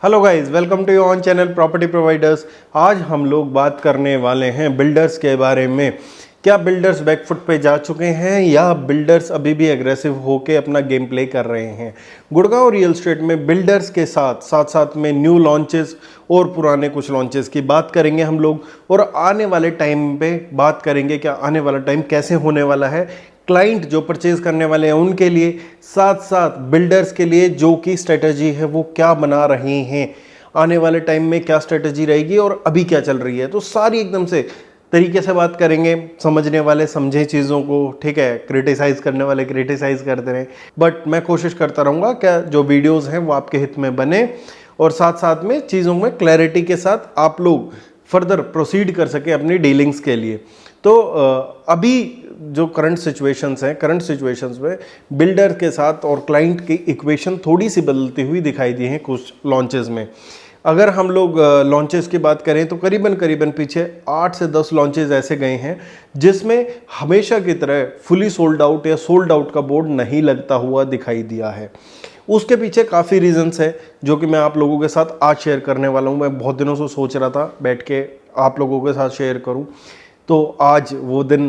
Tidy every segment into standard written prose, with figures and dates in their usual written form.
Hello guys, welcome to your own channel property providers. आज हम लोग बात करने वाले हैं बिल्डर्स के बारे में। क्या बिल्डर्स बैकफुट पे जा चुके हैं या बिल्डर्स अभी भी एग्रेसिव होके अपना गेम प्ले कर रहे हैं? गुड़गांव रियल एस्टेट में बिल्डर्स के साथ साथ में न्यू लॉन्चेस और पुराने कुछ लॉन्चेस की बात करेंगे हम लोग, और आने वाले टाइम पे बात करेंगे क्या आने वाला टाइम कैसे होने वाला है क्लाइंट जो परचेज करने वाले हैं उनके लिए, साथ साथ बिल्डर्स के लिए जो की स्ट्रेटजी है वो क्या बना रहे हैं, आने वाले टाइम में क्या स्ट्रेटजी रहेगी और अभी क्या चल रही है। तो सारी एकदम से तरीके से बात करेंगे, समझने वाले समझे चीज़ों को, ठीक है। क्रिटिसाइज करने वाले क्रिटिसाइज करते रहें, बट मैं कोशिश करता रहूँगा क्या जो वीडियोज़ हैं वो आपके हित में बने और साथ साथ में चीज़ों में क्लैरिटी के साथ आप लोग फर्दर प्रोसीड कर सके अपनी डीलिंग्स के लिए। तो अभी जो करंट सिचुएशंस हैं, करंट सिचुएशंस में बिल्डर के साथ और क्लाइंट की इक्वेशन थोड़ी सी बदलती हुई दिखाई दी है कुछ लॉन्चेस में। अगर हम लोग लॉन्चेस की बात करें तो करीबन पीछे 8 से 10 लॉन्चेस ऐसे गए हैं जिसमें हमेशा की तरह फुली सोल्ड आउट या सोल्ड आउट का बोर्ड नहीं लगता हुआ दिखाई दिया है। उसके पीछे काफ़ी रीजंस है जो कि मैं आप लोगों के साथ आज शेयर करने वाला हूँ। मैं बहुत दिनों से सोच रहा था बैठ के आप लोगों के साथ शेयर करूँ, तो आज वो दिन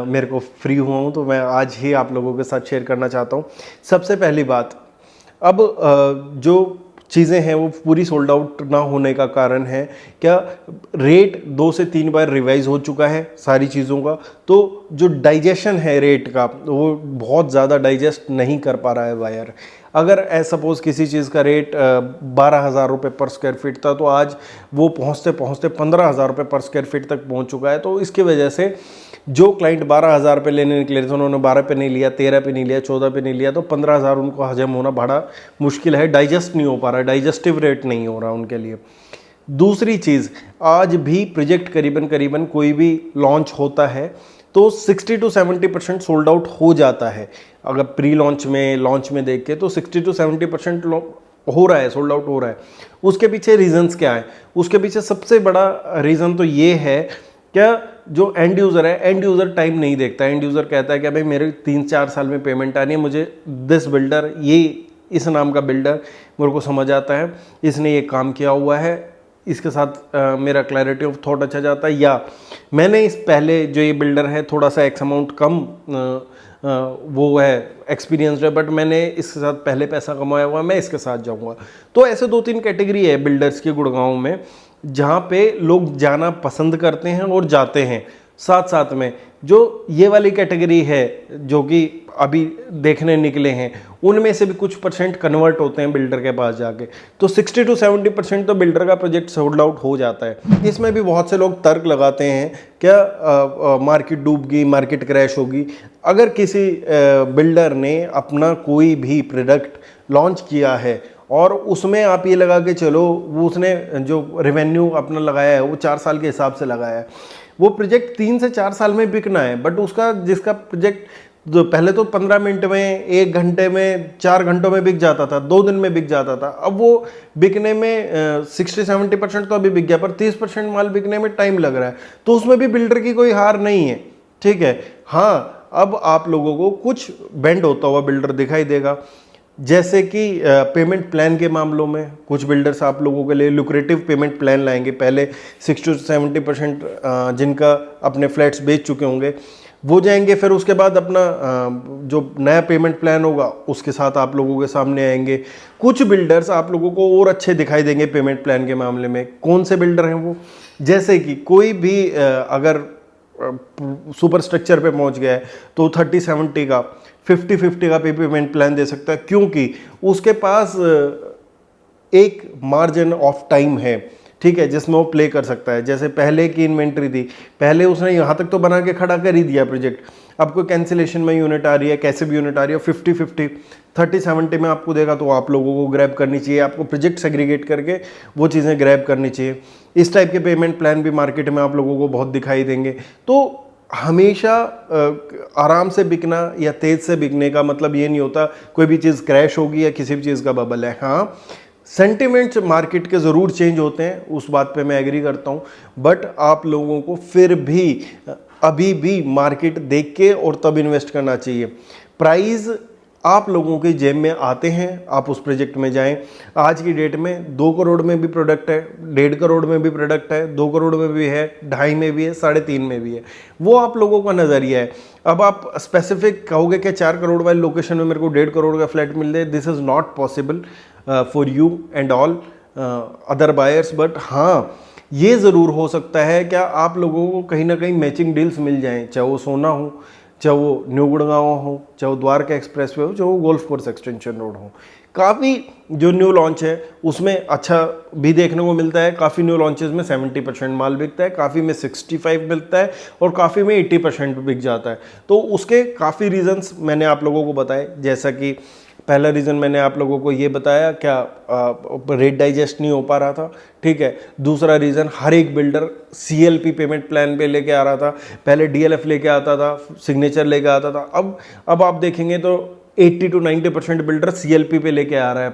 मेरे को फ्री हुआ हूँ, तो मैं आज ही आप लोगों के साथ शेयर करना चाहता हूँ। सबसे पहली बात, अब जो चीज़ें हैं वो पूरी सोल्ड आउट ना होने का कारण है क्या, रेट 2 से 3 बार रिवाइज हो चुका है सारी चीज़ों का, तो जो डाइजेशन है रेट का वो बहुत ज़्यादा डाइजेस्ट नहीं कर पा रहा है बायर। अगर सपोज़ किसी चीज़ का रेट 12,000 रुपये पर स्क्वायर फीट था तो आज वो पहुँचते पहुँचते 15,000 रुपये पर स्क्वायर फीट तक पहुँच चुका है। तो इसकी वजह से जो क्लाइंट 12,000 रुपये लेने निकले थे उन्होंने 12 पे नहीं लिया, 13 पे नहीं लिया, 14 पे नहीं लिया, तो 15,000 उनको हजम होना बड़ा मुश्किल है, डाइजेस्ट नहीं हो पा रहा है, डाइजेस्टिव रेट नहीं हो रहा उनके लिए। दूसरी चीज़, आज भी प्रोजेक्ट करीबन कोई भी लॉन्च होता है तो 60 to 70% सोल्ड आउट हो जाता है। अगर प्री लॉन्च में देख के तो 60 to 70% हो रहा है, सोल्ड आउट हो रहा है। उसके पीछे रीजंस क्या है? उसके पीछे सबसे बड़ा रीज़न तो ये है क्या, जो एंड यूज़र है, एंड यूज़र टाइम नहीं देखता। एंड यूज़र कहता है कि भाई मेरे 3-4 साल में पेमेंट आनी है, मुझे दिस बिल्डर, ये इस नाम का बिल्डर मेरे को समझ आता है, इसने ये काम किया हुआ है, इसके साथ मेरा क्लैरिटी ऑफ थॉट अच्छा जाता है, या मैंने इस पहले जो ये बिल्डर है थोड़ा सा एक्स अमाउंट कम वो है एक्सपीरियंस है, बट मैंने इसके साथ पहले पैसा कमाया हुआ, मैं इसके साथ जाऊंगा। तो ऐसे 2-3 कैटेगरी है बिल्डर्स की गुड़गांव में जहाँ पे लोग जाना पसंद करते हैं और जाते हैं। साथ में जो ये वाली कैटेगरी है जो कि अभी देखने निकले हैं उनमें से भी कुछ परसेंट कन्वर्ट होते हैं बिल्डर के पास जाके, तो 60 to 70% तो बिल्डर का प्रोजेक्ट सोल्ड आउट हो जाता है। इसमें भी बहुत से लोग तर्क लगाते हैं क्या मार्केट डूबगी, मार्केट क्रैश होगी। अगर किसी बिल्डर ने अपना कोई भी प्रोडक्ट लॉन्च किया है और उसमें आप ये लगा के चलो वो उसने जो रेवेन्यू अपना लगाया है वो 4 साल के हिसाब से लगाया है, वो प्रोजेक्ट 3 से 4 साल में बिकना है, बट उसका जिसका प्रोजेक्ट जो पहले तो 15 मिनट में, 1 घंटे में, 4 घंटों में बिक जाता था, 2 दिन में बिक जाता था, अब वो बिकने में 60-70% तो अभी बिक गया, पर 30% माल बिकने में टाइम लग रहा है। तो उसमें भी बिल्डर की कोई हार नहीं है, ठीक है। हाँ, अब आप लोगों को कुछ बेंड होता हुआ बिल्डर दिखाई देगा, जैसे कि पेमेंट प्लान के मामलों में कुछ बिल्डर्स आप लोगों के लिए लुक्रेटिव पेमेंट प्लान लाएंगे। पहले 60 to 70% जिनका अपने फ्लैट्स बेच चुके होंगे वो जाएंगे, फिर उसके बाद अपना जो नया पेमेंट प्लान होगा उसके साथ आप लोगों के सामने आएंगे। कुछ बिल्डर्स आप लोगों को और अच्छे दिखाई देंगे पेमेंट प्लान के मामले में। कौन से बिल्डर हैं वो? जैसे कि कोई भी अगर सुपर स्ट्रक्चर पे पहुंच गया है तो 30-70 का, 50-50 का पेमेंट प्लान दे सकता है, क्योंकि उसके पास एक मार्जिन ऑफ टाइम है, ठीक है, जिसमें वो प्ले कर सकता है। जैसे पहले की इन्वेंट्री थी, पहले उसने यहाँ तक तो बना के खड़ा कर ही दिया प्रोजेक्ट, अब कोई कैंसिलेशन में यूनिट आ रही है, कैसे भी यूनिट आ रही है, 50-50 30-70 में आपको देगा तो आप लोगों को ग्रैब करनी चाहिए, आपको प्रोजेक्ट सेग्रीगेट करके वो चीज़ें ग्रैब करनी चाहिए। इस टाइप के पेमेंट प्लान भी मार्केट में आप लोगों को बहुत दिखाई देंगे। तो हमेशा आराम से बिकना या तेज़ से बिकने का मतलब ये नहीं होता कोई भी चीज़ क्रैश होगी या किसी भी चीज़ का बबल है। हाँ, सेंटिमेंट्स मार्केट के ज़रूर चेंज होते हैं, उस बात पे मैं एग्री करता हूँ, बट आप लोगों को फिर भी अभी भी मार्केट देख के और तब इन्वेस्ट करना चाहिए। प्राइस आप लोगों की जेब में आते हैं, आप उस प्रोजेक्ट में जाएं। आज की डेट में 2 करोड़ में भी प्रोडक्ट है, 1.5 करोड़ में भी प्रोडक्ट है, 2 करोड़ में भी है, 2.5 में भी है, 3.5 में भी है। वो आप लोगों का नज़रिया है। अब आप स्पेसिफिक कहोगे कि 4 करोड़ वाली लोकेशन में मेरे को 1.5 करोड़ का फ्लैट मिल जाए, this is not possible for you and all other buyers. But हाँ, ये ज़रूर हो सकता है क्या आप लोगों को कहीं ना कहीं मैचिंग डील्स मिल जाएं, चाहे वो सोना हो, चाहे वो न्यू गुड़गांव हो, चाहे वो द्वारका एक्सप्रेसवे हो, चाहे वो गोल्फ कोर्स एक्सटेंशन रोड हो। काफ़ी जो न्यू लॉन्च है उसमें अच्छा भी देखने को मिलता है। काफ़ी न्यू लॉन्चेस में 70% माल बिकता है, काफ़ी में 65 मिलता है और काफ़ी में 80% बिक जाता है। तो उसके काफ़ी रीजंस मैंने आप लोगों को बताए। जैसा कि पहला रीज़न मैंने आप लोगों को ये बताया, क्या रेट डाइजेस्ट नहीं हो पा रहा था, ठीक है। दूसरा रीज़न, हर एक बिल्डर CLP पेमेंट प्लान पे लेके आ रहा था। पहले DLF लेके आता था, सिग्नेचर लेके आता था। अब आप देखेंगे तो 80 to 90% बिल्डर CLP पे लेके आ रहा है,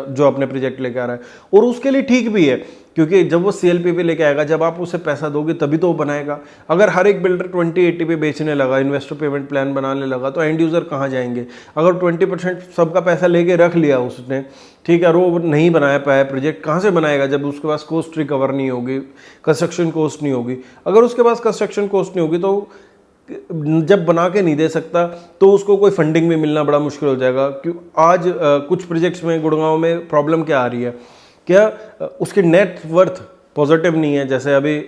जो अपने प्रोजेक्ट लेके आ रहा है। और उसके लिए ठीक भी है, क्योंकि जब वो CLP पे लेके आएगा, जब आप उसे पैसा दोगे तभी तो वो बनाएगा। अगर हर एक बिल्डर 2080 पे बेचने लगा, इन्वेस्टर पेमेंट प्लान बनाने लगा, तो एंड यूज़र कहाँ जाएंगे। अगर 20% सबका पैसा लेके रख लिया उसने, ठीक है, और वो नहीं बना पाया प्रोजेक्ट, कहाँ से बनाएगा जब उसके पास कॉस्ट रिकवर नहीं होगी, कंस्ट्रक्शन कॉस्ट नहीं होगी। अगर उसके पास कंस्ट्रक्शन कॉस्ट नहीं होगी तो जब बना के नहीं दे सकता तो उसको कोई फंडिंग भी मिलना बड़ा मुश्किल हो जाएगा। क्यों आज कुछ प्रोजेक्ट्स में गुड़गांव में प्रॉब्लम क्या आ रही है, क्या उसके नेट वर्थ पॉजिटिव नहीं है। जैसे अभी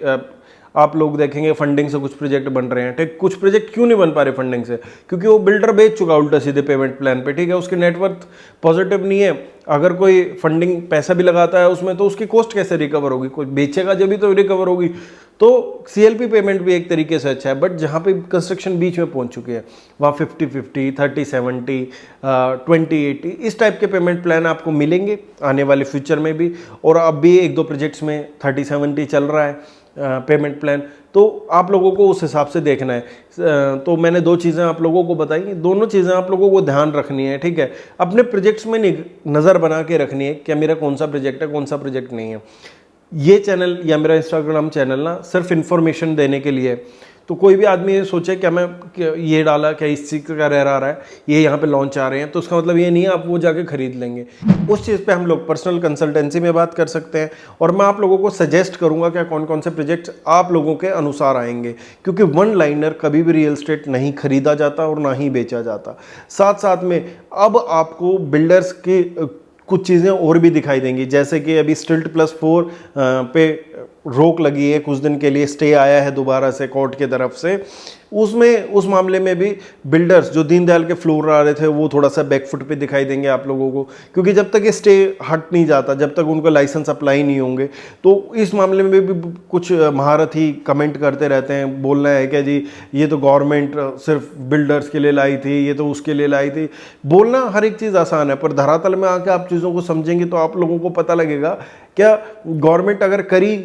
आप लोग देखेंगे फंडिंग से कुछ प्रोजेक्ट बन रहे हैं, ठीक। कुछ प्रोजेक्ट क्यों नहीं बन पा रहे फंडिंग से, क्योंकि वो बिल्डर बेच चुका उल्टा सीधे पेमेंट प्लान पे, ठीक है। उसके नेटवर्थ पॉजिटिव नहीं है। अगर कोई फंडिंग पैसा भी लगाता है उसमें, तो उसकी कॉस्ट कैसे रिकवर होगी, कोई बेचेगा जब भी तो रिकवर होगी। तो CLP पेमेंट भी एक तरीके से अच्छा है। बट जहाँ पे कंस्ट्रक्शन बीच में पहुँच चुकी है, वहाँ 50-50, 30-70, 20-80 इस टाइप के पेमेंट प्लान आपको मिलेंगे आने वाले फ्यूचर में भी। और अब भी 1-2 प्रोजेक्ट्स में 30-70 चल रहा है पेमेंट प्लान। तो आप लोगों को उस हिसाब से देखना है। तो मैंने 2 चीज़ें आप लोगों को बताई, दोनों चीज़ें आप लोगों को ध्यान रखनी है, ठीक है। अपने प्रोजेक्ट्स में नज़र बना के रखनी है, क्या मेरा कौन सा प्रोजेक्ट है, कौन सा प्रोजेक्ट नहीं है। ये चैनल या मेरा इंस्टाग्राम चैनल ना सिर्फ इन्फॉर्मेशन देने के लिए है। तो कोई भी आदमी ये सोचे क्या मैं ये डाला, क्या इस चीज़ का रह रहा है, ये यहाँ पे लॉन्च आ रहे हैं, तो उसका मतलब ये नहीं है आप वो जाके खरीद लेंगे। उस चीज़ पे हम लोग पर्सनल कंसल्टेंसी में बात कर सकते हैं। और मैं आप लोगों को सजेस्ट करूँगा क्या कौन कौन से प्रोजेक्ट्स आप लोगों के अनुसार आएंगे, क्योंकि वन लाइनर कभी भी रियल एस्टेट नहीं खरीदा जाता और ना ही बेचा जाता। साथ साथ में अब आपको बिल्डर्स की कुछ चीज़ें और भी दिखाई देंगी, जैसे कि अभी Stilt+4 पे रोक लगी है, कुछ दिन के लिए स्टे आया है दोबारा से कोर्ट के तरफ से। उस मामले में भी बिल्डर्स जो दीनदयाल के फ्लोर आ रहे थे वो थोड़ा सा बैकफुट पे दिखाई देंगे आप लोगों को, क्योंकि जब तक ये स्टे हट नहीं जाता, जब तक उनका लाइसेंस अप्लाई नहीं होंगे, तो इस मामले में भी कुछ महारथी कमेंट करते रहते हैं। बोलना है क्या जी ये तो गवर्नमेंट सिर्फ बिल्डर्स के लिए लाई थी, ये तो उसके लिए लाई थी। बोलना हर एक चीज़ आसान है, पर धरातल में आके आप चीज़ों को समझेंगे तो आप लोगों को पता लगेगा क्या गवर्नमेंट अगर करी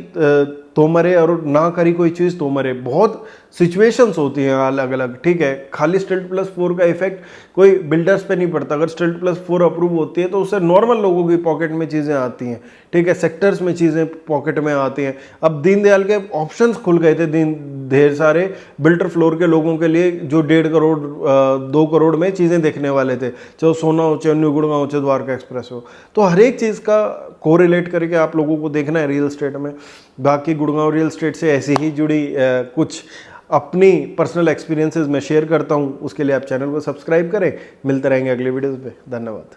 तो मरे और ना करी कोई चीज़ तो मरे। बहुत सिचुएशंस होती हैं अलग अलग, ठीक है। खाली Stilt+4 का इफेक्ट कोई बिल्डर्स पे नहीं पड़ता। अगर Stilt+4 अप्रूव होती है तो उससे नॉर्मल लोगों की पॉकेट में चीज़ें आती हैं, ठीक है, सेक्टर्स में चीज़ें पॉकेट में आती हैं। अब दीनदयाल के ऑप्शंस खुल गए थे ढेर सारे बिल्डर फ्लोर के लोगों के लिए, जो 1.5 करोड़ 2 करोड़ में चीज़ें देखने वाले थे, चाहे सोना हो, चाहे न्यू गुड़गांव हो, चाहे द्वारका एक्सप्रेस हो। तो हर एक चीज़ का कोरिलेट करके आप लोगों को देखना है रियल एस्टेट में। बाकी गुड़गांव रियल एस्टेट से ऐसी ही जुड़ी कुछ अपनी पर्सनल एक्सपीरियंसेस मैं शेयर करता हूँ, उसके लिए आप चैनल को सब्सक्राइब करें। मिलते रहेंगे अगले वीडियोस पे। धन्यवाद।